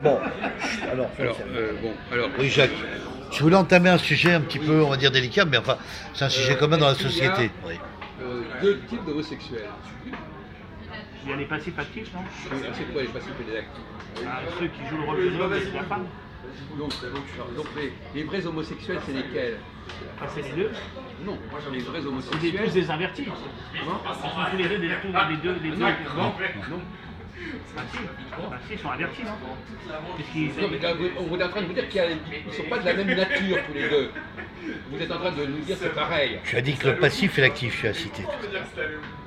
Bon, alors, oui, Jacques, je voulais entamer un sujet un petit peu, on va dire, délicat, mais enfin, c'est un sujet commun dans la société. Oui. Deux types d'homosexuels. Il y a les passifs actifs, non? C'est quoi les passifs et les actifs? Ceux qui jouent le rôle de l'homme et de la femme. Donc les vrais homosexuels, c'est lesquels? Enfin, c'est les deux. Non, les vrais C'est homosexuels. tous des invertis. Comment? Ils sont tous les deux des deux. Non. Ah si, ils sont avertis, non? Non, mais là, vous êtes en train de vous dire qu'ils ne sont pas de la même nature tous les deux. Vous êtes en train de nous dire que c'est pareil. Tu as dit que le passif et l'actif, tu as cité.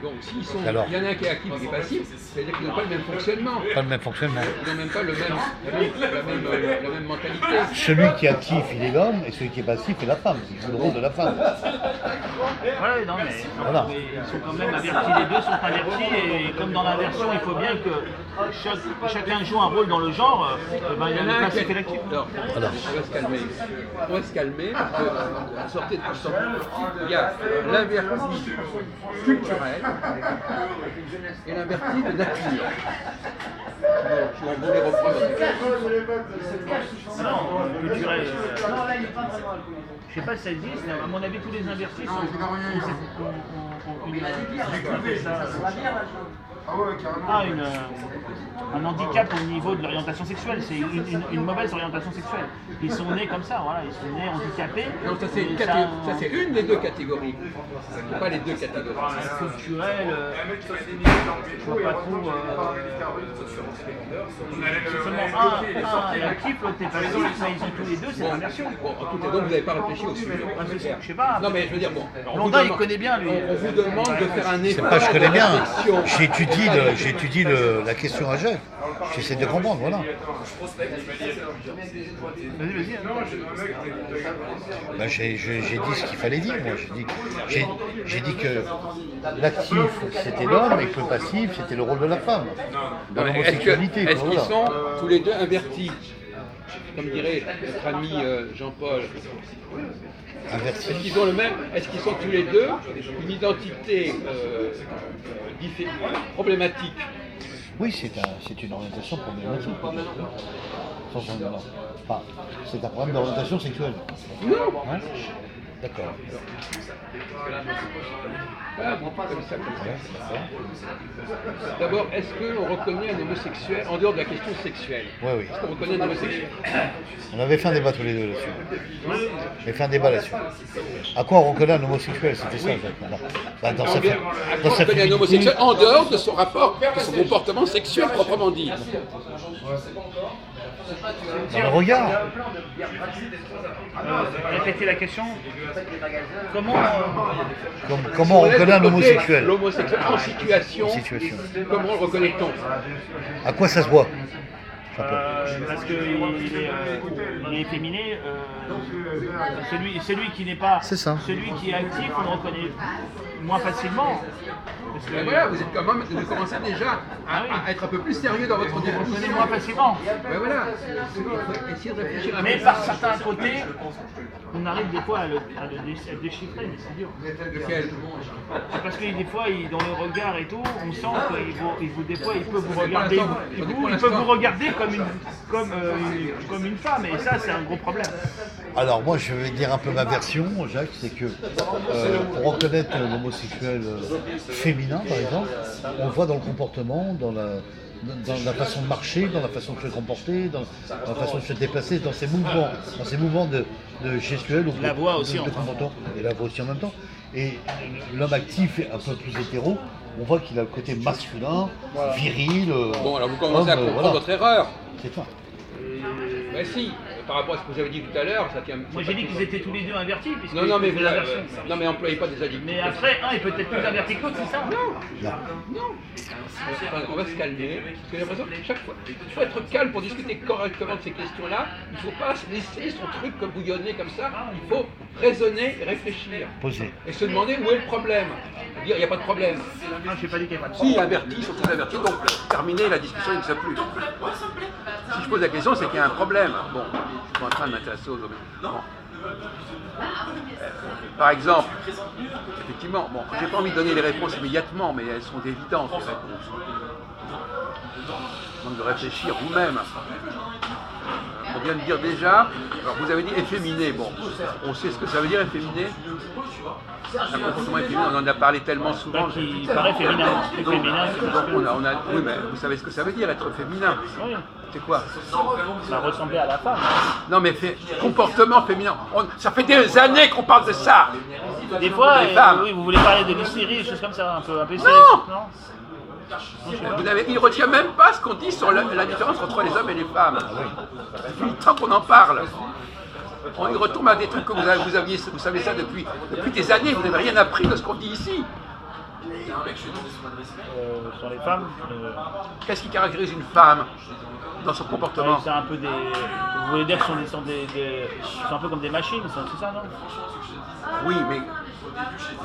Donc s'ils sont, Alors. il y en a un qui est actif et qui est passif, c'est-à-dire qu'ils n'ont pas le même fonctionnement. Pas le même fonctionnement. Ils n'ont même pas la même mentalité. Celui qui est actif, il est l'homme, et celui qui est passif est la femme. Il joue le rôle de la femme. Ouais, non, mais Voilà. ils sont quand même avertis, les deux sont avertis, et comme dans l'inversion, il faut bien que chacun joue un rôle dans le genre, il y en a un passif et l'actif. Alors, on va se calmer. On va se calmer parce que sortez de tout ça. Il y a l'inverti culturel et l'inverti de nature. Donc, on va les reprendre. Non, culturel. Je sais pas si ça existe, mais à mon avis, tous les invertis ont un handicap au niveau de l'orientation sexuelle. C'est une mauvaise orientation sexuelle. Ils sont nés comme ça, voilà, ils sont nés handicapés. Non, ça c'est une des deux catégories. C'est pas les deux catégories. Culturel, je vois pas trop. C'est seulement un est actif, l'autre est passif, mais ils ont tous les deux, c'est l'inversion. Bon, écoutez, donc vous n'avez pas réfléchi au sujet. Je sais pas. Non, mais je veux dire, bon. Blondin, il connaît bien, lui. On vous demande de faire un C'est effort. pas je connais bien. de réflexion. J'étudie la question à Jacques. J'essaie de comprendre, voilà. Vas-y. Ben, j'ai dit ce qu'il fallait dire, moi. J'ai dit que l'actif, c'était l'homme, et que le passif, c'était le rôle de la femme. Dans l'homosexualité. Est-ce qu'ils Voilà. sont tous les deux invertis? Comme dirait notre ami Jean-Paul. Inverti. Est-ce qu'ils ont le même? Est-ce qu'ils sont tous les deux une identité problématique? Oui, c'est une orientation problématique. Enfin, c'est un problème d'orientation sexuelle. Non. Hein? D'accord. Voilà, comme ça. D'abord, est-ce qu'on reconnaît un homosexuel en dehors de la question sexuelle? Oui. Est-ce qu'on reconnaît un homosexuel? On avait fait un débat tous les deux là-dessus. On avait fait un débat là-dessus. À quoi on reconnaît un homosexuel? C'était ça, exactement. Bah, dans sa À quoi on reconnaît un homosexuel en dehors de son rapport, de son comportement sexuel proprement dit? Dans le regard. Répétez la question. Comment Comment on reconnaît un homosexuel? L'homosexuel en situation. Comment le reconnaît-on? À quoi ça se voit? parce qu'il est efféminé. Celui qui n'est pas. C'est ça. Celui qui est actif, on le reconnaît moins facilement. Parce que, Et voilà, vous êtes quand même, vous commencez déjà à être un peu plus sérieux dans votre on le reconnaît définition. moins facilement. Ouais, voilà. Il faut essayer de réfléchir un peu. Mais par certains côtés, on arrive des fois à le déchiffrer, mais c'est dur. Lequel? C'est parce que des fois, dans le regard et tout, on sent des fois, il peut vous regarder, il peut vous regarder comme une femme, et ça, c'est un gros problème. Alors moi je vais dire un peu ma version, Jacques, c'est que pour reconnaître l'homosexuel féminin par exemple, on le voit dans le comportement, dans la façon de marcher, dans la façon de se comporter, dans la façon de se déplacer, dans ses mouvements de gestuels ou La voix aussi, de enfin. comportement, et la voix aussi en même temps. Et l'homme actif, un peu plus hétéro, on voit qu'il a le côté masculin, viril. Bon, alors vous commencez à comprendre voilà. votre erreur. C'est ça. Ben si, par rapport à ce que vous avez dit tout à l'heure, ça tient. Moi, j'ai dit qu'ils étaient tous les deux invertis, puisque Non, mais c'est l'inversion. non, mais employez pas des adjectifs. Mais après, un est peut-être plus averti que l'autre, c'est ça? Non. On va se calmer. Parce que j'ai l'impression que chaque fois, il faut être calme pour discuter correctement de ces questions-là. Il ne faut pas se laisser son truc comme bouillonner comme ça. Il faut raisonner et réfléchir. Posé. Et se demander où est le problème. Dire il n'y a pas de problème. Non, je n'ai pas dit qu'il n'y avait pas de Si, avertis, sont tous avertis, donc terminé, la discussion n'existe plus. Si je pose la question, c'est qu'il y a un problème. Bon, je suis en train de m'intéresser aux hommes. Bon. Par exemple, effectivement, bon, j'ai pas envie de donner les réponses immédiatement, mais elles sont évidentes, les réponses. Donc de réfléchir vous-même. vient de dire déjà, alors vous avez dit efféminé, bon, on sait ce que ça veut dire efféminé. Un comportement efféminé, on en a parlé tellement souvent. Qui paraît féminin. Donc, Féminin, c'est masculin. oui, mais vous savez ce que ça veut dire être féminin. Oui. C'est quoi? Ça ressemblait à la femme. Non mais comportement féminin, ça fait des années qu'on parle de ça. Des fois, Les femmes. oui, vous voulez parler de l'hystérie, des choses comme ça, un peu Non. hystérique, Il ne retient même pas ce qu'on dit sur la différence entre les hommes et les femmes. Depuis le temps qu'on en parle. Il retombe à des trucs que vous savez ça depuis des années, vous n'avez rien appris de ce qu'on dit ici. Sur les femmes. Qu'est-ce qui caractérise une femme dans son comportement? C'est un peu des. Vous voulez dire que ce sont un peu comme des machines, c'est ça, non? Oui, mais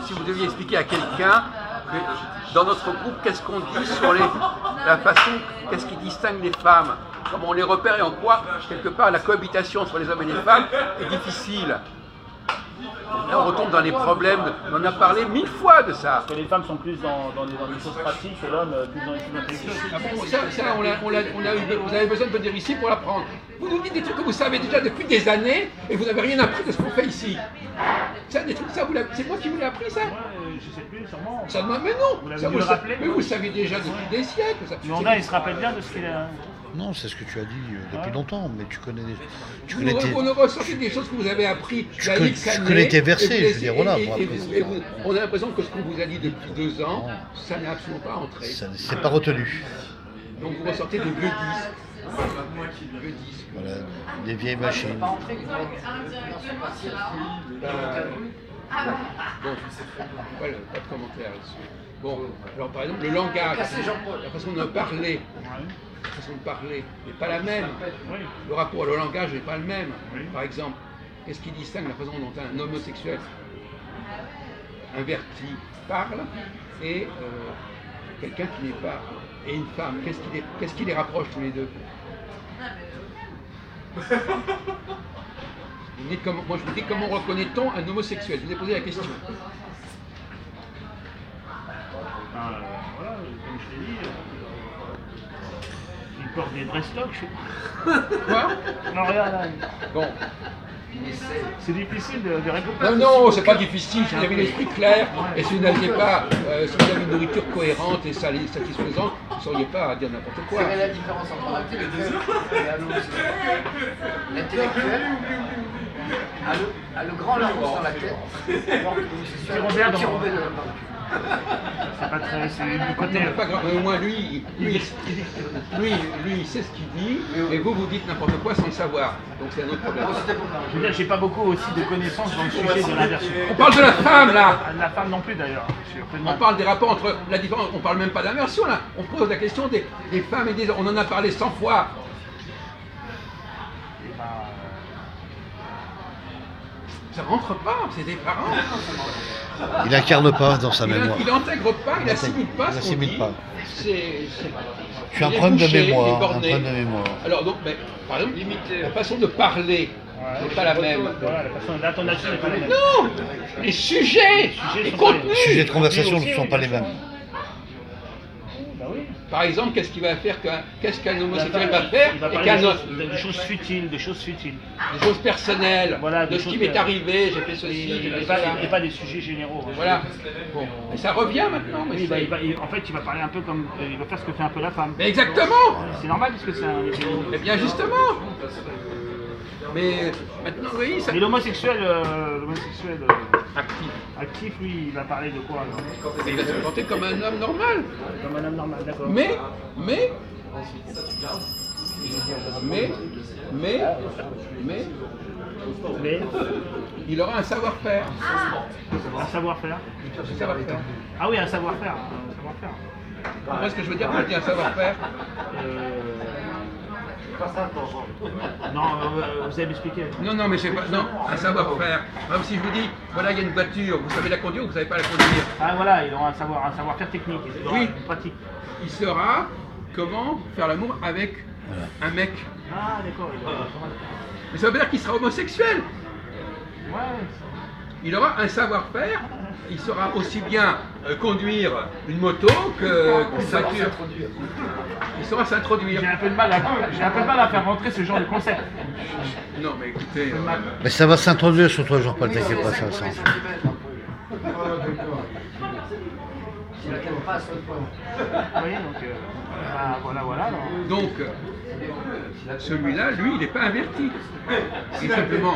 si vous deviez expliquer à quelqu'un que dans notre groupe, qu'est-ce qu'on dit sur la façon, qu'est-ce qui distingue les femmes, comment on les repère et en quoi, quelque part, la cohabitation entre les hommes et les femmes est difficile. Là, on retombe dans les problèmes, on en a parlé 1000 fois de ça. Que les femmes sont plus dans des choses pratiques et l'homme plus dans les choses intellectuelles. Ah bon, vous avez besoin de venir ici pour l'apprendre. Vous nous dites des trucs que vous savez déjà depuis des années et vous n'avez rien appris de ce qu'on fait ici. Ça, des trucs, ça, c'est moi qui vous l'ai appris, ça? Ouais, je sais plus, sûrement. Ça mais non. Vous l'avez Ça, dû le rappeler. mais vous le savez déjà depuis des siècles. Ça. Mais on a, il se rappelle bien de ce qu'il a. Non, c'est ce que tu as dit depuis longtemps, mais tu connais Vous nous ressortez des choses que vous avez appris. Tu connais tes versets, je veux dire, voilà. On a l'impression que ce qu'on vous a dit depuis 2 ans, ça n'est absolument pas entré. Ça ne s'est pas retenu. Donc vous ressortez des vieux disques. Voilà, des vieilles machines. Bon, voilà, pas de commentaire là-dessus. Bon, alors par exemple, le langage, la façon de parler, n'est pas la même. Le rapport au langage n'est pas le même. Par exemple, qu'est-ce qui distingue la façon dont un homosexuel inverti parle et quelqu'un qui n'est pas, et une femme, qu'est-ce qui les rapproche tous les deux? Moi je vous dis comment reconnaît-on un homosexuel? Je vous ai posé la question. Voilà, comme je l'ai dit, il porte des dress-stocks, je sais pas. Quoi? Non, regarde là. Bon. C'est difficile de répondre. Non, c'est pas difficile si vous avez l'esprit clair et si vous n'aviez pas, si vous avez une nourriture cohérente et satisfaisante, vous ne sauriez pas à dire n'importe quoi. Quelle est la différence entre l'intellectuel et un homosexuel? L'intellectuel a le grand Larousse dans la tête, alors que l'homosexuel Robert a le petit dans- Robert dans le cul. C'est pas très. C'est du côté. Non, pas grave, mais au moins lui, il sait ce qu'il dit, et vous dites n'importe quoi sans le savoir. Donc c'est un autre problème. Je veux dire, j'ai pas beaucoup aussi de connaissances dans le sujet de l'inversion. On parle de la femme là. La femme non plus d'ailleurs. Je suis On parle des rapports entre la différence, on parle même pas d'inversion là. On pose la question des femmes et des hommes. On en a parlé 100 fois. Ça rentre pas, c'est des parents. Il n'incarne pas dans sa mémoire. Il n'intègre pas, il n'assimile pas ce qu'on dit. Tu as un il est problème de bouché, mémoire. il est Un borné. problème de mémoire. Alors donc, par exemple, la façon de parler n'est pas la même. Voilà, la façon d'intonation n'est pas la même. Non, les sujets, les contenus. Les sujets de conversation ne sont pas les mêmes. Bah oui. Par exemple, qu'est-ce qu'un homosexuel va faire Il va et parler qu'un autre des choses futiles, des choses personnelles, Voilà, de des ce qui choses m'est que- arrivé, j'ai fait ceci, j'ai fait ça. et pas des sujets généraux. Voilà. Bon, et ça revient maintenant. Mais Oui, c'est- en fait, il va parler un peu comme. Il va faire ce que fait un peu la femme. Mais exactement. C'est normal parce que c'est un. Mais bien justement. Mais maintenant, oui, ça. Mais l'homosexuel Actif. actif, lui, il va parler de quoi alors? Il va se comporter comme un homme normal. Comme un homme normal, d'accord. Mais, Mais, il aura un savoir-faire. un savoir-faire. Un savoir-faire. Ah oui, un savoir-faire. Un savoir-faire. Vous comprenez ce que je veux dire quand je dis un savoir-faire? Non, vous allez m'expliquer. Non, mais c'est pas. Non, un savoir-faire. Même si je vous dis, voilà, il y a une voiture, vous savez la conduire ou vous ne savez pas la conduire? Ah voilà, il aura un savoir-faire technique. Il aura Oui. une pratique. Il saura comment faire l'amour avec un mec. Ah d'accord. Mais ça veut dire qu'il sera homosexuel. Ouais. Il aura un savoir-faire, il saura aussi bien conduire une moto qu'une voiture. Ils sont à s'introduire. J'ai un peu de mal à faire rentrer ce genre de concept. Non, mais écoutez, Mais ça va s'introduire sur toi, Jean-Paul, t'inquiète pas, ça va s'introduire. Si la t'aime pas, c'est le point. Oui, donc voilà. alors. donc, celui-là, lui, il n'est pas averti. Il a simplement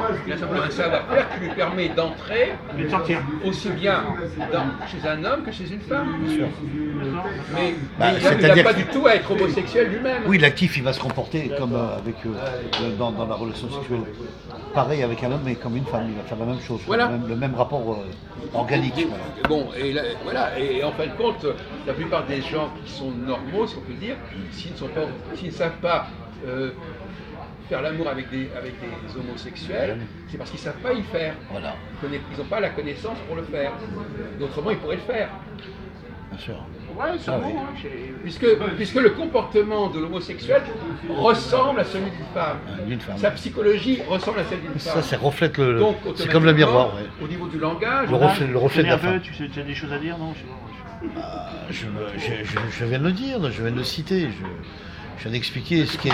un savoir-faire qui lui permet d'entrer Et de sortir. aussi bien chez un homme que chez une femme. D'accord. Mais Bah, il n'a c'est-à-dire pas que- du tout à être homosexuel lui-même. Oui, l'actif, il va se comporter comme dans la relation sexuelle. Pareil avec un homme, mais comme une femme, il va faire la même chose, Voilà. le même rapport organique. Voilà. Bon, et là, voilà, et en fin de compte, la plupart des gens qui sont normaux, si on peut dire, s'ils ne savent pas faire l'amour avec des homosexuels, c'est parce qu'ils ne savent pas y faire. Voilà, Ils n'ont pas la connaissance pour le faire. Autrement, ils pourraient le faire. bien sûr. Ouais, sûrement. Ah oui. hein, Puisque le comportement de l'homosexuel ressemble à celui d'une femme. D'une femme. Sa psychologie ressemble à celle d'une femme. Ça reflète Donc, c'est comme le miroir, ouais. Au niveau du langage, Le reflet de la un peu, femme. tu as des choses à dire, non? Je sais pas. Je viens de le dire, je viens de le citer. Je viens d'expliquer ce qui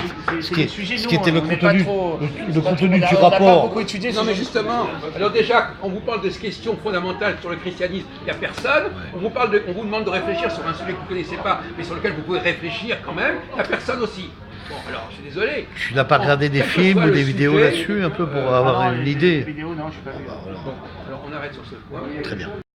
était le on n'est pas contenu, trop- le contenu du on n'a pas rapport. beaucoup étudié non ce mais genre de- justement, alors déjà, on vous parle de ces questions fondamentales sur le christianisme, il n'y a personne, on vous demande de réfléchir sur un sujet que vous ne connaissez pas, mais sur lequel vous pouvez réfléchir quand même, il n'y a personne aussi. Bon, alors, je suis désolé. Tu n'as pas regardé des Quel que films soit ou le des vidéos sujet, là-dessus un peu pour Ah avoir non, une les idée? vidéos, non, je suis pas vu. Bon, alors on arrête sur ce point. Très bien.